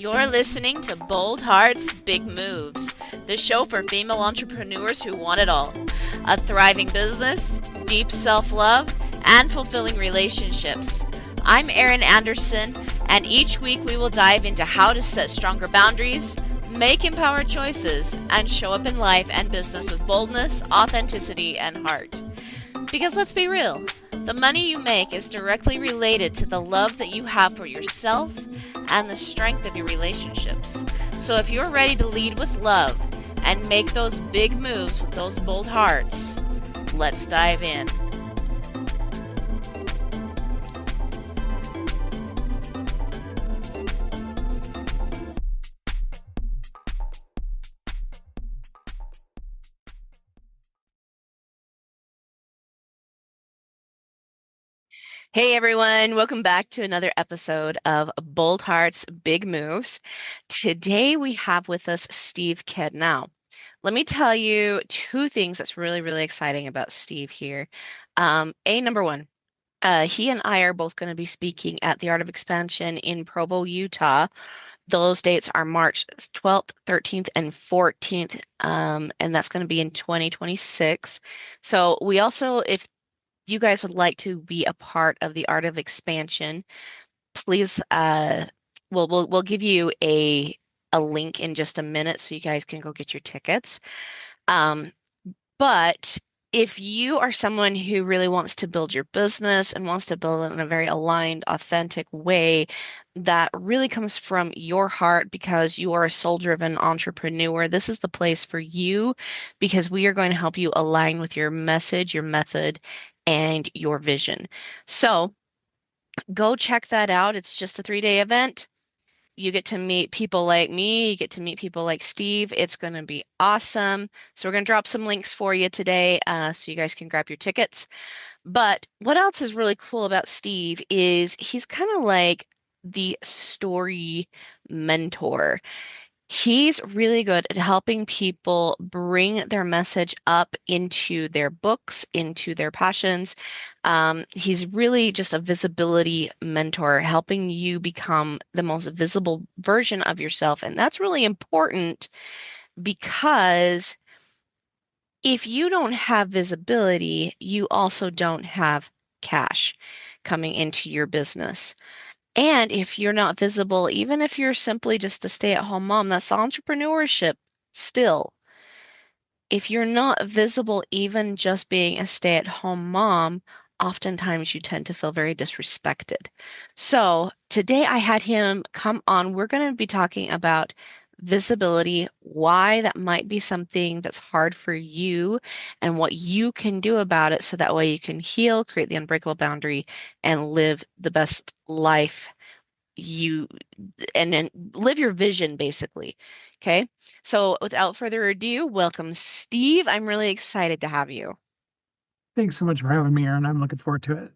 You're listening to Bold Hearts, Big Moves, the show for female entrepreneurs who want it all: a thriving business, deep self love, and fulfilling relationships. I'm Erin Anderson, and each week we will dive into how to set stronger boundaries, make empowered choices, and show up in life and business with boldness, authenticity, and heart. Because let's be real, the money you make is directly related to the love that you have for yourself and the strength of your relationships. So if you're ready to lead with love and make those big moves with those bold hearts, let's dive in. Hey everyone, welcome back to another episode of Bold Hearts, Big Moves. Today we have with us Steve Kidd. Now, let me tell you two things that's really, really exciting about Steve here. Number one, he and I are both going to be speaking at the Art of Expansion in Provo, Utah. Those dates are March 12th, 13th, and 14th, and that's going to be in 2026. So we also, if you guys would like to be a part of the Art of Expansion, please we'll give you a link in just a minute so you guys can go get your tickets. But if you are someone who really wants to build your business and wants to build it in a very aligned, authentic way that really comes from your heart because you are a soul-driven entrepreneur, this is the place for you, because we are going to help you align with your message, your method, and your vision. So go check that out. It's just a 3-day event. You get to meet people like me. You get to meet people like Steve. It's going to be awesome. So we're going to drop some links for you today so you guys can grab your tickets. But what else is really cool about Steve is he's kind of like the story mentor. He's really good at helping people bring their message up into their books, into their passions. He's really just a visibility mentor, helping you become the most visible version of yourself. And that's really important because if you don't have visibility, you also don't have cash coming into your business. And if you're not visible, even if you're simply just a stay-at-home mom, that's entrepreneurship still. If you're not visible, even just being a stay-at-home mom, oftentimes you tend to feel very disrespected. So today I had him come on. We're going to be talking about visibility, why that might be something that's hard for you, and what you can do about it so that way you can heal, create the unbreakable boundary, and live the best life and then live your vision, basically. Okay. So without further ado, welcome, Steve. I'm really excited to have you. Thanks so much for having me, Aaron. I'm looking forward to it.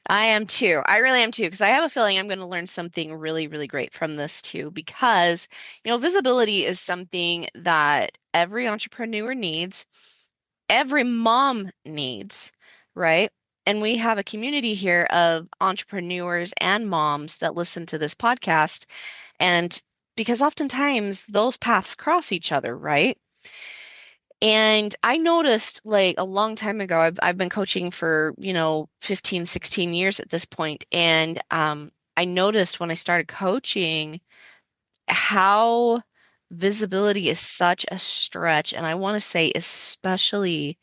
I am too. I really am too, because I have a feeling I'm going to learn something really, really great from this too, because, visibility is something that every entrepreneur needs, every mom needs, right? And we have a community here of entrepreneurs and moms that listen to this podcast. And because oftentimes those paths cross each other, right? And I noticed like a long time ago, I've been coaching for, 15, 16 years at this point, and I noticed when I started coaching how visibility is such a stretch, and I want to say especially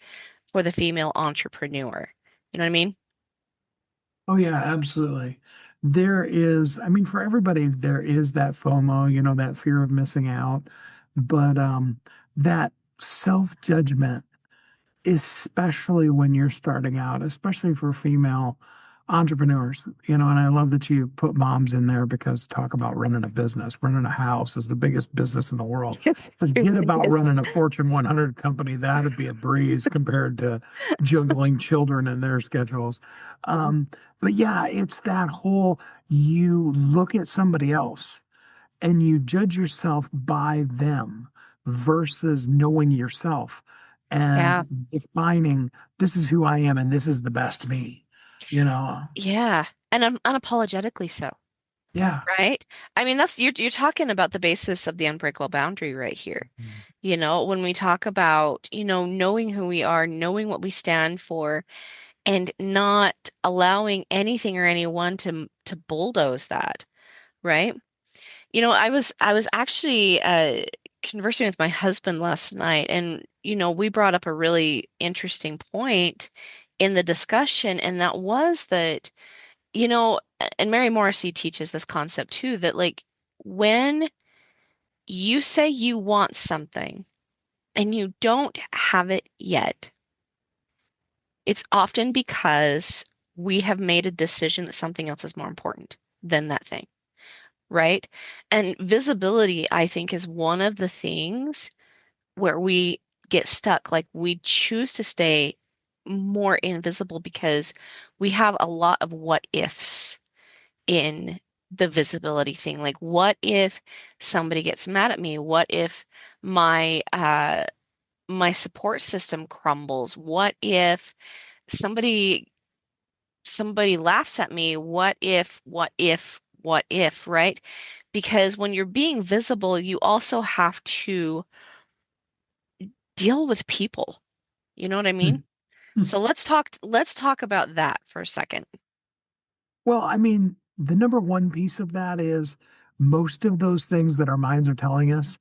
for the female entrepreneur. You know what I mean? Oh, yeah, absolutely. For everybody, there is that FOMO, that fear of missing out. But that self-judgment, especially when you're starting out, especially for female entrepreneurs, and I love that you put moms in there because talk about running a business, running a house is the biggest business in the world. Yes, it Forget really about is. running a Fortune 100 company. That'd be a breeze compared to juggling children and their schedules. But yeah, it's that whole you look at somebody else and you judge yourself by them versus knowing yourself Yeah. and defining this is who I am and this is the best me, you know. Yeah. And I'm unapologetically so. Yeah. right? I mean, that's you're talking about the basis of the unbreakable boundary right here. Mhm. You know, when we talk about, knowing who we are, knowing what we stand for, and not allowing anything or anyone to bulldoze that, right? I was actually conversing with my husband last night, and we brought up a really interesting point in the discussion, and that was that, and Mary Morrissey teaches this concept too, that like when you say you want something and you don't have it yet, it's often because we have made a decision that something else is more important than that thing, right? And visibility, I think, is one of the things where we get stuck. Like we choose to stay more invisible because we have a lot of what ifs in the visibility thing. Like, what if somebody gets mad at me? What if my support system crumbles? What if somebody somebody laughs at me? What if, right? Because when you're being visible, you also have to deal with people. You know what I mean? Mhm. Mhm. So let's talk about that for a second. Well, I mean, the number one piece of that is most of those things that our minds are telling us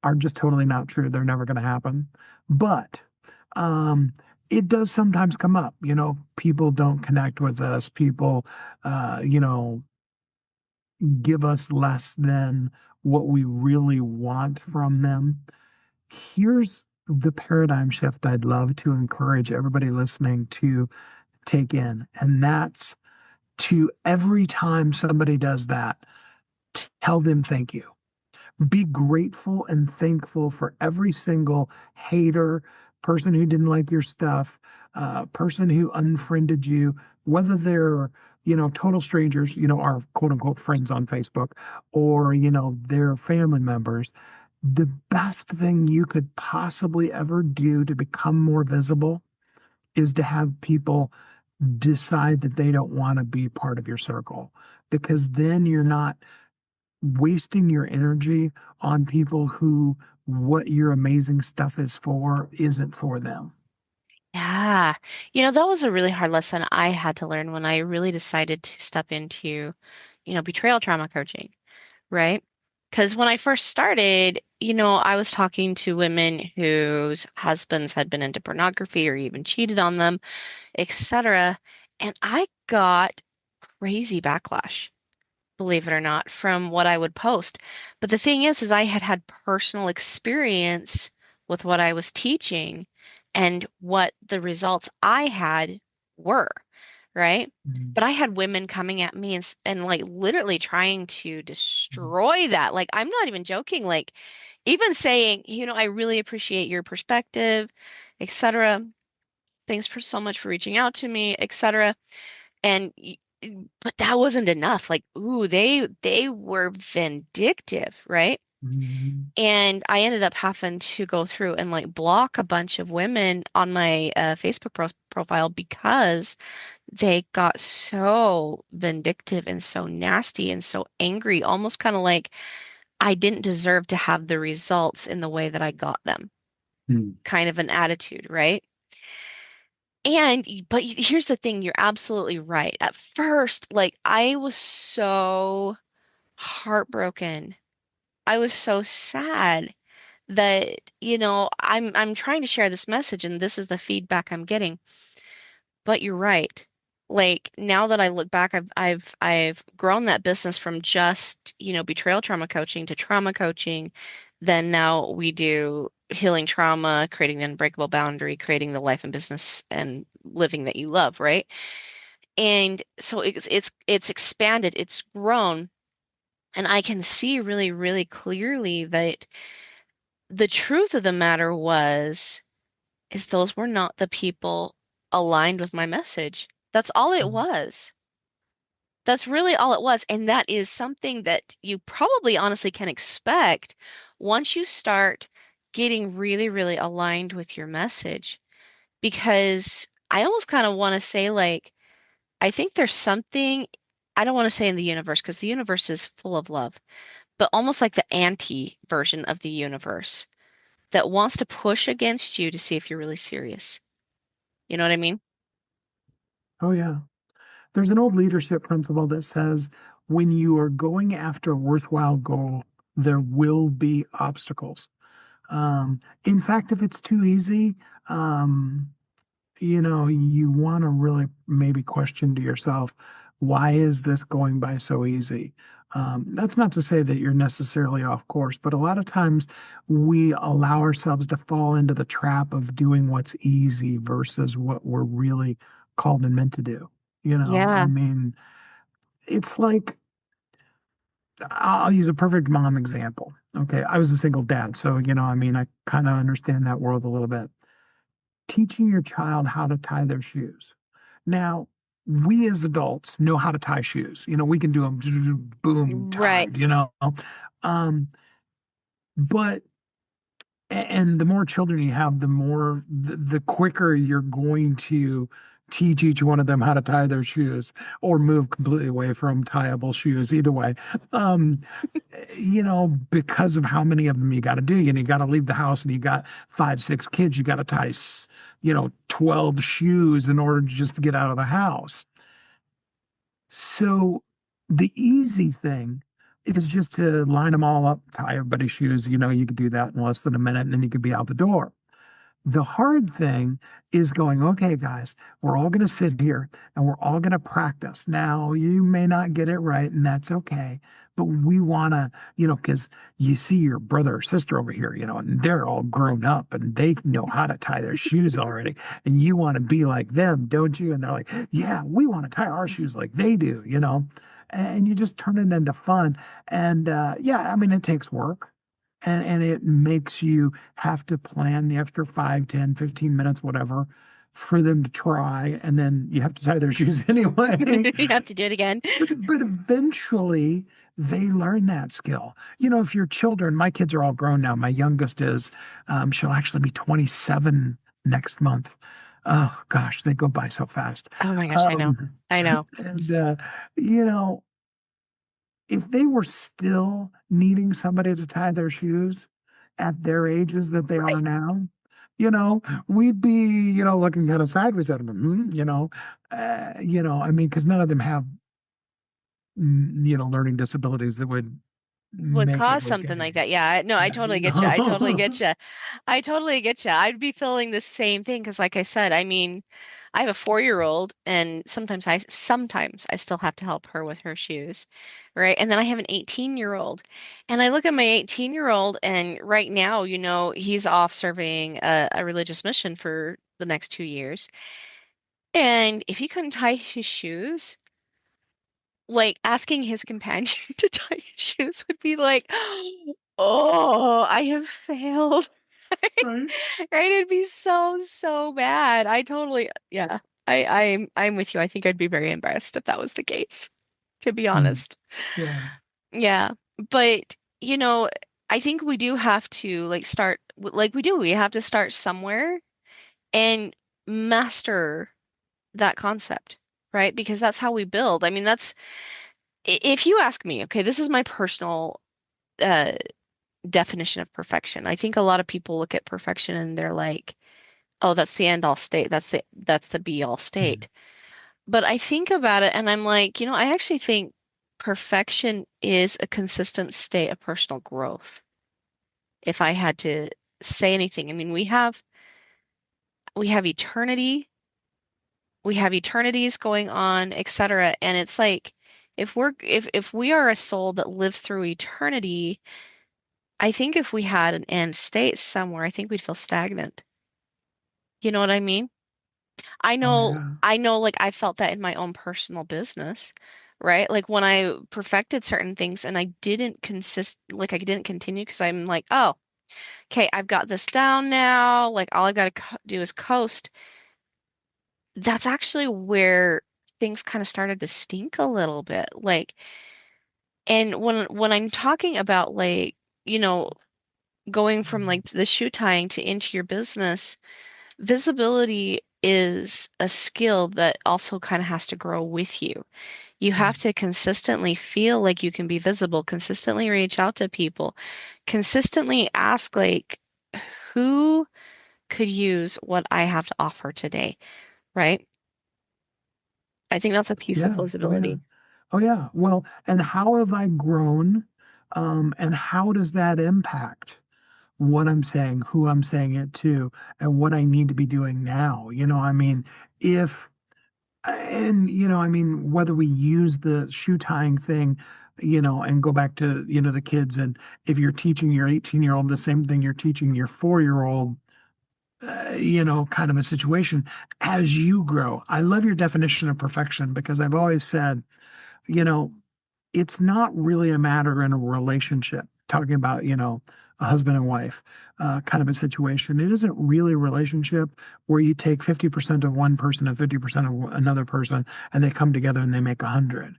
are just totally not true. They're never going to happen. But um, it does sometimes come up. People don't connect with us. People, give us less than what we really want from them. Here's the paradigm shift I'd love to encourage everybody listening to take in. And that's to every time somebody does that, tell them thank you. Be grateful and thankful for every single hater, person who didn't like your stuff, person who unfriended you, whether they're, total strangers, our quote unquote friends on Facebook, or, their family members. The best thing you could possibly ever do to become more visible is to have people decide that they don't want to be part of your circle, because then you're not wasting your energy on people who what your amazing stuff is for isn't for them. Yeah. That was a really hard lesson I had to learn when I really decided to step into, betrayal trauma coaching, right? Because when I first started, I was talking to women whose husbands had been into pornography or even cheated on them, etc. And I got crazy backlash, believe it or not, from what I would post. But the thing is I had personal experience with what I was teaching and what the results I had were, right? Mhm. But I had women coming at me and like literally trying to destroy that. Like, I'm not even joking. Like, even saying, I really appreciate your perspective, etc. Thanks for so much for reaching out to me, etc. And but that wasn't enough. Like, ooh, they were vindictive, right? Mhm. And I ended up having to go through and like block a bunch of women on my Facebook profile because they got so vindictive and so nasty and so angry, almost kind of like I didn't deserve to have the results in the way that I got them, Mhm. kind of an attitude, right? But here's the thing, you're absolutely right. At first, like I was so heartbroken. I was so sad that, I'm trying to share this message and this is the feedback I'm getting. But you're right. Like now that I look back, I've grown that business from just, betrayal trauma coaching to trauma coaching. Then now we do healing trauma, creating the unbreakable boundary, creating the life and business and living that you love, right? And so it's expanded, it's grown, and I can see really, really clearly that the truth of the matter is those were not the people aligned with my message. That's all it was. That's really all it was. And that is something that you probably honestly can expect once you start getting really, really aligned with your message. Because I almost kind of want to say, like, I think there's something I don't want to say in the universe because the universe is full of love, but almost like the anti version of the universe that wants to push against you to see if you're really serious. You know what I mean? Oh, yeah. There's an old leadership principle that says when you are going after a worthwhile goal, there will be obstacles. In fact, if it's too easy, um, you want to really maybe question to yourself, why is this going by so easy? That's not to say that you're necessarily off course, but a lot of times we allow ourselves to fall into the trap of doing what's easy versus what we're really called and meant to do. I Yeah. mean, it's like, I'll use a perfect mom example. Okay. I was a single dad. So, I mean, I kind of understand that world a little bit. Teaching your child how to tie their shoes. Now, we as adults know how to tie shoes. We can do them boom Right. tied. Um, but and the more children you have, the quicker you're going to teach each one of them how to tie their shoes or move completely away from tieable shoes. Either way, um, because of how many of them you got to do. You got to leave the house and you got 5, 6 kids. You got to tie, 12 shoes in order to just get out of the house. So the easy thing is just to line them all up, tie everybody's shoes. You could do that in less than a minute and then you could be out the door. The hard thing is going, okay, guys, we're all going to sit here and we're all going to practice. Now, you may not get it right, and that's okay. But we want to, because you see your brother or sister over here, and they're all grown up and they know how to tie their shoes already. And you want to be like them, don't you? And they're like, yeah, we want to tie our shoes like they do. And you just turn it into fun. And yeah, I mean, it takes work and it makes you have to plan the extra 5, 10, 15 minutes, whatever, for them to try. And then you have to tie their shoes anyway. You have to do it again. But eventually they learn that skill. If your children, my kids are all grown now. My youngest is, she'll actually be 27 next month. Oh gosh, they go by so fast. Oh my gosh, I know. Um, I know. and, you know, if they were still needing somebody to tie their shoes at their ages that they are Right. now, we'd be, looking kind of sideways at them. I mean, because none of them have, learning disabilities that would Would make it cause something like okay. that. Yeah. No, I Yeah, totally get you. I totally get you. I totally get you. I'd be feeling the same thing because, like I said, I mean, I have a 4-year-old, and sometimes I still have to help her with her shoes, right? And then I have an 18-year-old, and I look at my 18-year-old, and right now, he's off serving a religious mission for the next 2 years, and if he couldn't tie his shoes, like asking his companion to tie his shoes would be like, oh, I have failed. right. Right? It'd be so, so bad. I totally, yeah. I'm with you. I think I'd be very embarrassed if that was the case, to be Mm, honest. yeah. Yeah. But, you know, I think we do have to like start like we do. We have to start somewhere and master that concept, right? Because that's how we build. I mean, if you ask me, okay, this is my personal uh definition of perfection. I think a lot of people look at perfection and they're like, "Oh, that's the end all state. That's the be all Mm, state." But I think about it and I'm like, I actually think perfection is a consistent state of personal growth. If I had to say anything, I mean, we have eternity, we have eternities going on, etc. And it's like if we are a soul that lives through eternity, I think if we had an end state somewhere, I think we'd feel stagnant. You know what I mean? I oh, know, yeah. I know, like I felt that in my own personal business, right? Like when I perfected certain things and I didn't continue because I'm like, oh, okay, I've got this down now. Like all I've got to do is coast. That's actually where things kind of started to stink a little bit. Like, and when I'm talking about like, you know, going from like the shoe tying to into your business, visibility is a skill that also kind of has to grow with you. You have to consistently feel like you can be visible, consistently reach out to people, consistently ask, like, who could use what I have to offer today, right? I think that's a piece of Yeah. Oh yeah. visibility. Oh yeah. Well, and how have I grown? And how does that impact what I'm saying, who I'm saying it to, and what I need to be doing now? I mean, if and I mean, whether we use the shoe tying thing, and go back to, the kids, and if you're teaching your 18-year-old the same thing you're teaching your 4-year-old, kind of a situation as you grow. I love your definition of perfection because I've always said, you know, it's not really a matter in a relationship, talking about, a husband and wife kind of a situation. It isn't really a relationship where you take 50% of one person and 50% of another person and they come together and they make 100.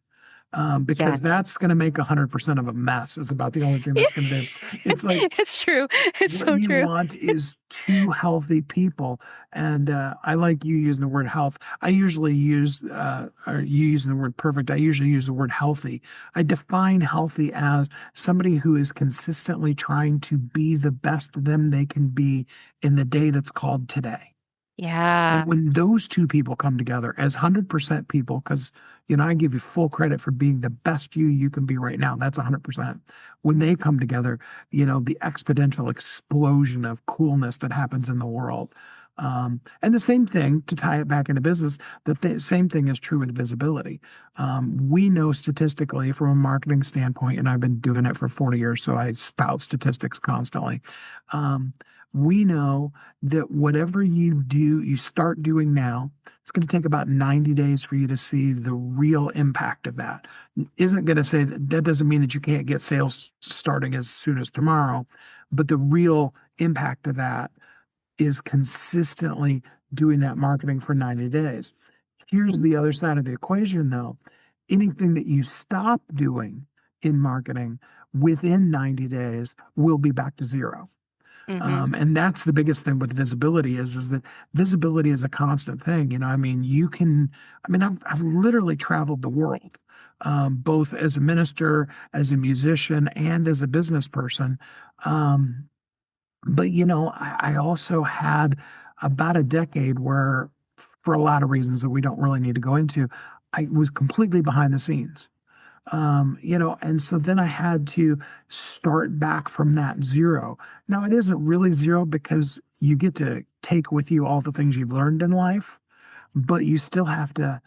Yeah. Because that's going to make 100% of a mess is about the only thing that's going to do. It's like, It's true. It's what so you true. want is two healthy people. And I like you using the word health. I usually use, or you using the word perfect. I usually use the word healthy. I define healthy as somebody who is consistently trying to be the best them they can be in the day that's called today. And Yeah. when those two people come together as 100% people, because, I give you full credit for being the best you can be right now. That's 100%. When they come together, the exponential explosion of coolness that happens in the world. And the same thing, to tie it back into business, the same thing is true with visibility. We know statistically from a marketing standpoint, and I've been doing it for 40 years, so I spout statistics constantly. Um, we know that whatever you start doing now, it's going to take about 90 days for you to see the real impact of that. Isn't going to say that doesn't mean that you can't get sales starting as soon as tomorrow, but the real impact of that is consistently doing that marketing for 90 days. Here's the other side of the equation, though. Anything that you stop doing in marketing within 90 days will be back to zero. Hmm. And that's the biggest thing with visibility is that visibility is a constant thing. I mean, I've literally traveled the world, both as a minister, as a musician, and as a business person. Um, but, I also had about a decade where, for a lot of reasons that we don't really need to go into, I was completely behind the scenes. And so then I had to start back from that zero. Now, it isn't really zero because you get to take with you all the things you've learned in life, but you still have to,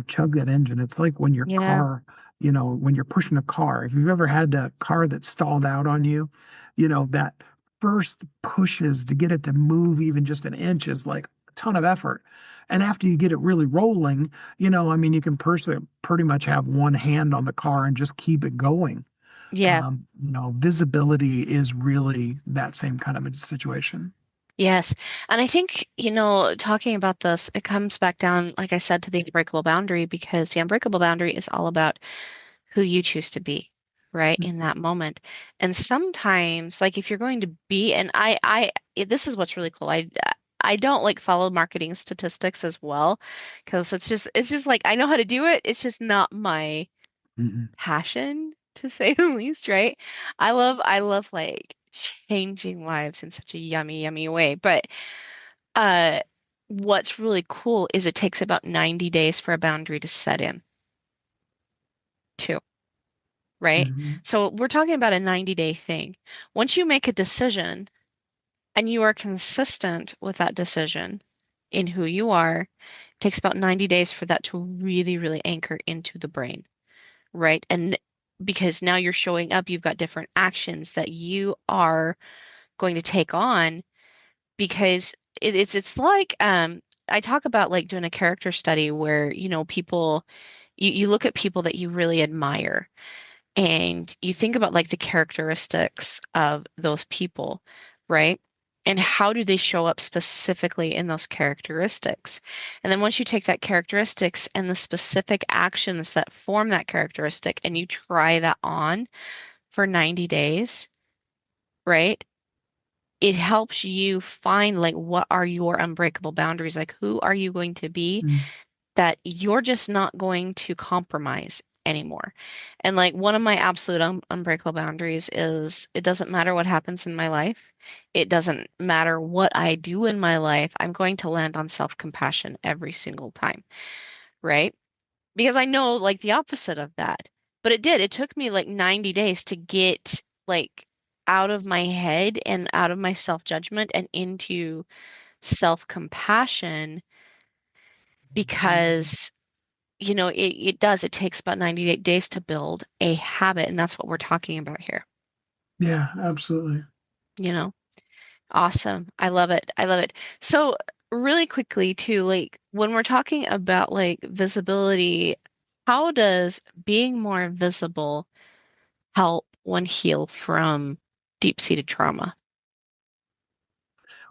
chug that engine. It's like when your Yeah. car, when you're pushing a car, if you've ever had a car that stalled out on you, that first pushes to get it to move even just an inch is like a ton of effort. And after you get it really rolling, I mean, you can pretty much have one hand on the car and just keep it going. Yeah. Visibility is really that same kind of a situation. Yes. And I think, talking about this, it comes back down, like I said, to the unbreakable boundary, because the unbreakable boundary is all about who you choose to be, right, in that moment. And sometimes, like if you're going to be, and this is what's really cool. I don't like follow marketing statistics as well, because it's just like I know how to do it. It's just not my Mhm. passion, to say the least, right? I love like changing lives in such a yummy, yummy way. But uh what's really cool is it takes about 90 days for a boundary to set in too, right? Mhm. So we're talking about a 90-day thing. Once you make a decision and you are consistent with that decision in who you are, it takes about 90 days for that to really, really anchor into the brain, right? And because now you're showing up, you've got different actions that you are going to take on, because it's like I talk about like doing a character study where, people, you look at people that you really admire and you think about like the characteristics of those people, right? And how do they show up specifically in those characteristics? And then once you take that characteristics and the specific actions that form that characteristic and you try that on for 90 days, right? It helps you find like what are your unbreakable boundaries? Like who are you going to be that you're just not going to compromise anymore. And like one of my absolute unbreakable boundaries is it doesn't matter what happens in my life. It doesn't matter what I do in my life. I'm going to land on self-compassion every single time, right? Because I know like the opposite of that. But it did. It took me like 90 days to get like out of my head and out of my self-judgment and into self-compassion because it takes about 98 days to build a habit, and that's what we're talking about here. Yeah, absolutely. You know, awesome. I love it. I love it. So, really quickly, too, like when we're talking about like visibility, how does being more visible help one heal from deep-seated trauma?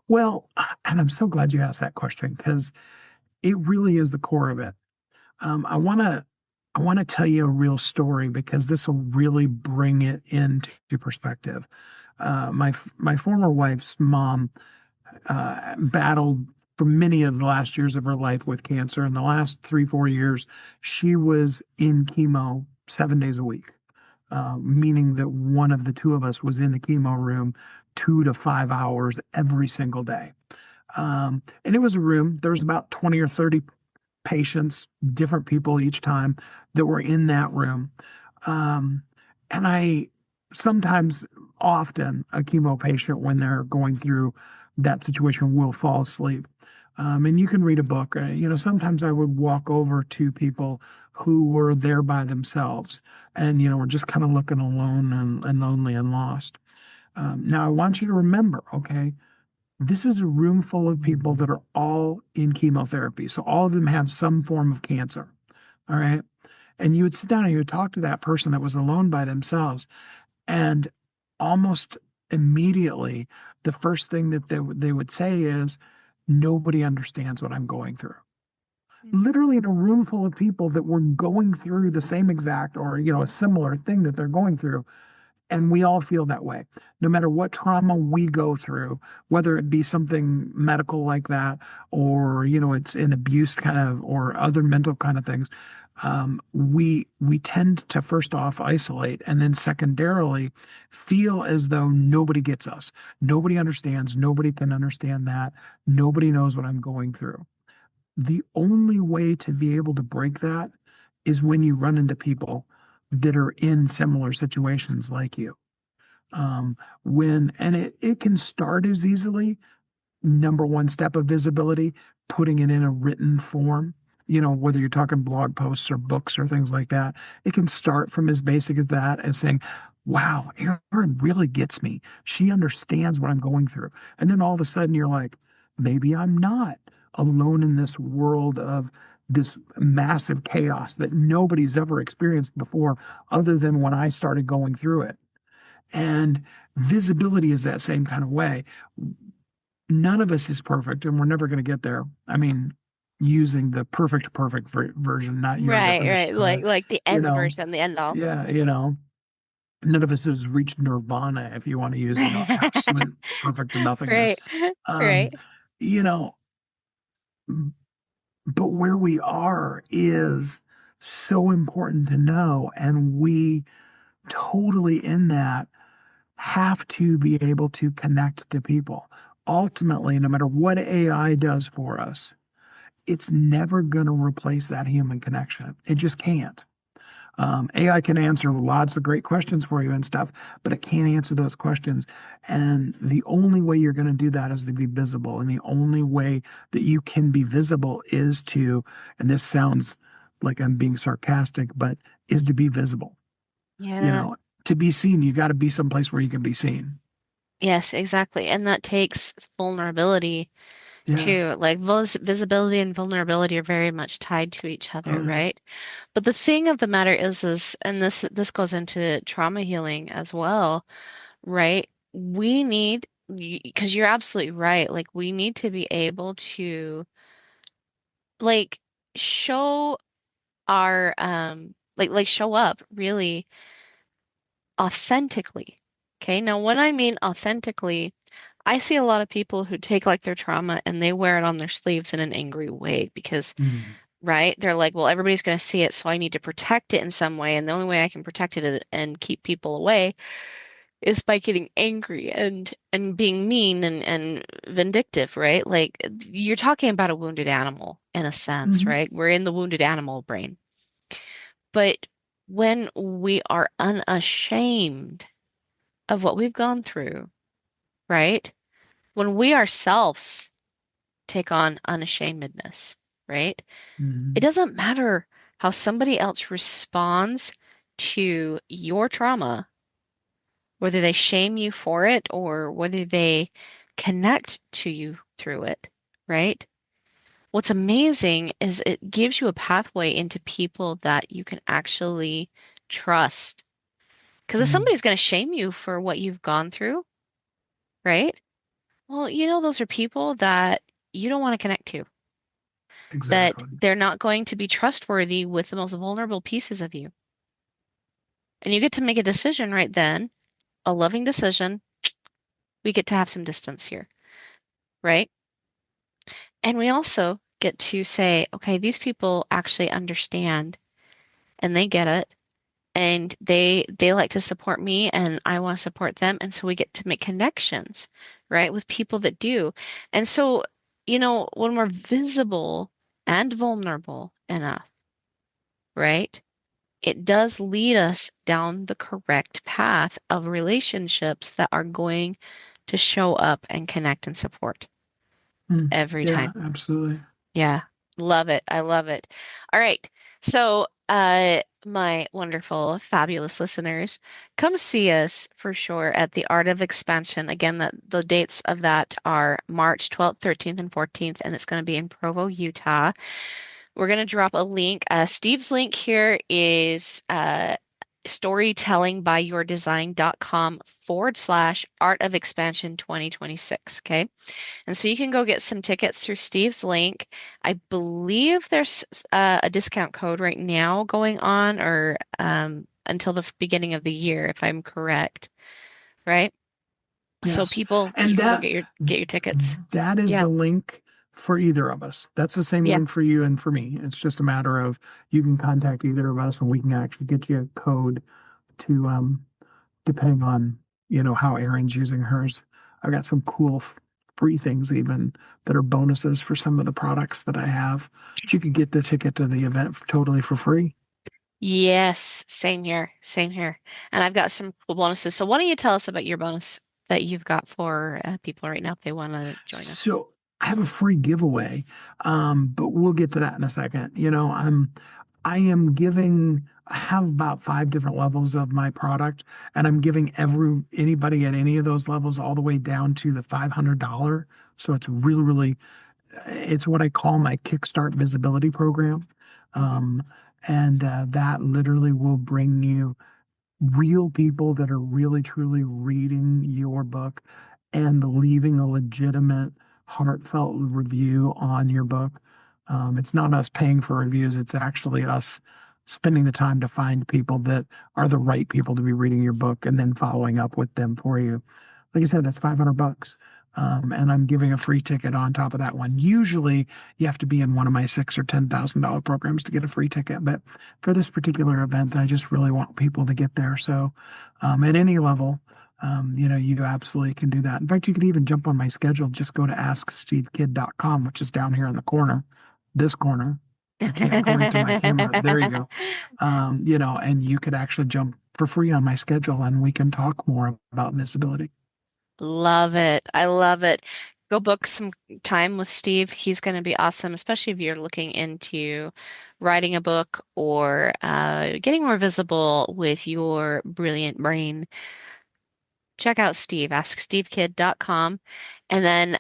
Well, and I'm so glad you asked that question because it really is the core of it. I want to tell you a real story because this will really bring it into perspective. My former wife's mom battled for many of the last years of her life with cancer. In the last 3, 4 years, she was in chemo 7 days a week, meaning that one of the two of us was in the chemo room 2 to 5 hours every single day. And it was a room, there was about 20 or 30 patients, different people each time that were in that room. Um, and I sometimes, often, a chemo patient, when they're going through that situation, will fall asleep. And you can read a book. Sometimes I would walk over to people who were there by themselves and, were just kind of looking alone and lonely and lost. Now, I want you to remember, okay, this is a room full of people that are all in chemotherapy. So all of them have some form of cancer. All right. And you would sit down and you would talk to that person that was alone by themselves. And almost immediately, the first thing that they would say is, nobody understands what I'm going through. Literally in a room full of people that were going through the same exact or, a similar thing that they're going through. And we all feel that way. No matter what trauma we go through, whether it be something medical like that, or, it's an abuse kind of, or other mental kind of things, we tend to first off isolate and then secondarily feel as though nobody gets us. Nobody understands. Nobody can understand that. Nobody knows what I'm going through. The only way to be able to break that is when you run into people that are in similar situations like you. And it can start as easily, number one step of visibility, putting it in a written form, whether you're talking blog posts or books or things like that. It can start from as basic as that, as saying, wow, Erin really gets me. She understands what I'm going through. And then all of a sudden you're like, maybe I'm not alone in this world of this massive chaos that nobody's ever experienced before, other than when I started going through it. And visibility is that same kind of way. None of us is perfect, and we're never going to get there. I mean, using the perfect version, not your Right, definition right. of it. Like the You end know, version, the end all. yeah, none of us has reached nirvana, if you want to use, absolute perfect nothingness. Right, Um, right. you know, but where we are is so important to know, and we totally in that have to be able to connect to people. Ultimately, no matter what AI does for us, it's never going to replace that human connection. It just can't. AI can answer lots of great questions for you and stuff, but it can't answer those questions. And the only way you're going to do that is to be visible. And the only way that you can be visible is to, and this sounds like I'm being sarcastic, but is to be visible. You Yeah. know, to be seen, you got to be someplace where you can be seen. Yes, exactly. And that takes vulnerability Yeah. too. Like visibility and vulnerability are very much tied to each Oh, other, yeah. right? But the thing of the matter is, and this goes into trauma healing as well, right? We need, because you're absolutely right. Like we need to be able to like show our like show up really authentically. Okay, now when I mean authentically, I see a lot of people who take like their trauma and they wear it on their sleeves in an angry way because Mm. right? They're like, well, everybody's going to see it, so I need to protect it in some way. And the only way I can protect it and keep people away is by getting angry and being mean and vindictive, right? Like you're talking about a wounded animal in a sense, Hmm. right? We're in the wounded animal brain. But when we are unashamed of what we've gone through, right? When we ourselves take on unashamedness, right? It Hmm. doesn't matter how somebody else responds to your trauma, whether they shame you for it or whether they connect to you through it, right? What's amazing is it gives you a pathway into people that you can actually trust. Because if Hmm. somebody's going to shame you for what you've gone through, right? Well, those are people that you don't want to connect to, that Exactly. they're not going to be trustworthy with the most vulnerable pieces of you. And you get to make a decision right then, a loving decision. We get to have some distance here, right? And we also get to say, okay, these people actually understand and they get it and they like to support me and I want to support them. And so we get to make connections, right, with people that do. And so, when we're visible and vulnerable enough, right, it does lead us down the correct path of relationships that are going to show up and connect and support Mm. every Yeah, time. absolutely. Yeah, love it. I love it. All right. So, my wonderful, fabulous listeners, come see us for sure at the Art of Expansion. Again, the dates of that are March 12th, 13th, and 14th, and it's going to be in Provo, Utah. We're going to drop a link. Steve's link here is storytellingbyyourdesign.com/art of expansion 2026. Okay. And so you can go get some tickets through Steve's link. I believe there's a discount code right now going on or until the beginning of the year, if I'm correct, right? So Yes. you And can go get your tickets. that is Yeah. the link for either of us. That's the same Yeah. link for you and for me. It's just a matter of you can contact either of us and we can actually get you a code to depending on, how Erin's using hers. I've got some cool free things even that are bonuses for some of the products that I have. But you could get the ticket to the event totally for free. Yes. Same here. Same here. And I've got some cool bonuses. So why don't you tell us about your bonus that you've got for people right now if they want to join us? So I have a free giveaway, but we'll get to that in a second. I am giving. I have about five different levels of my product, and I'm giving anybody at any of those levels all the way down to the $500. So it's really, really, it's what I call my Kickstart Visibility Program, Hmm. um, and that literally will bring you real people that are really truly reading your book and leaving a legitimate, heartfelt review on your book. It's not us paying for reviews, it's actually us spending the time to find people that are the right people to be reading your book and then following up with them for you. Like I said, that's $500. And I'm giving a free ticket on top of that one. Usually, you have to be in one of my $6,000 or $10,000 programs to get a free ticket, but for this particular event, I just really want people to get there. So, at any level, you absolutely can do that. In fact, you could even jump on my schedule. Just go to askstevekid.com, which is down here in the corner, this corner. I can't point to my camera. There you go. And you could actually jump for free on my schedule and we can talk more about visibility. Love it. I love it. Go book some time with Steve. He's going to be awesome, especially if you're looking into writing a book or getting more visible with your brilliant brain. Check out Steve, askstevekid.com. And then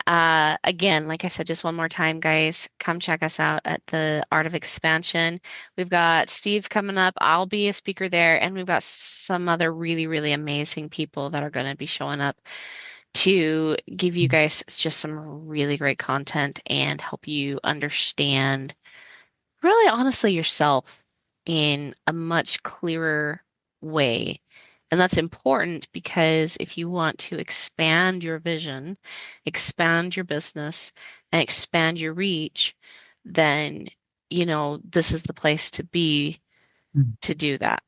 again, like I said, just one more time, guys, come check us out at the Art of Expansion. We've got Steve coming up. I'll be a speaker there, and we've got some other really, really amazing people that are going to be showing up to give you guys just some really great content and help you understand really honestly yourself in a much clearer way. And that's important because if you want to expand your vision, expand your business, and expand your reach, then this is the place to be to do that.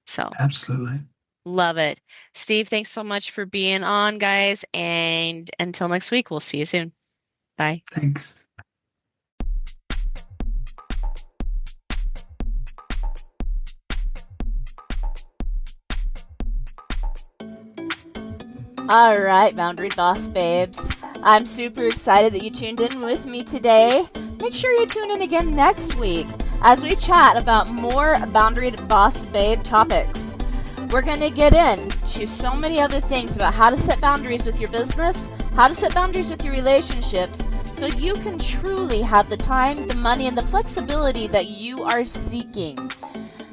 So Absolutely. love it. Steve, thanks so much for being on, guys. And until next week, we'll see you soon. Bye. Thanks. All right, Boundary Boss Babes. I'm super excited that you tuned in with me today. Make sure you tune in again next week as we chat about more Boundary Boss Babe topics. We're going to get into so many other things about how to set boundaries with your business, how to set boundaries with your relationships, so you can truly have the time, the money, and the flexibility that you are seeking.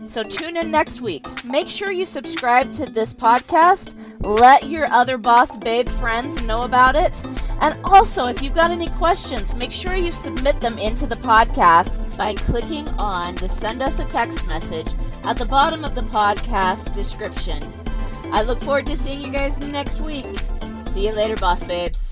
So tune in next week. Make sure you subscribe to this podcast. Let your other Boss Babe friends know about it. And also, if you've got any questions, make sure you submit them into the podcast by clicking on the send us a text message at the bottom of the podcast description. I look forward to seeing you guys next week. See you later, Boss Babes.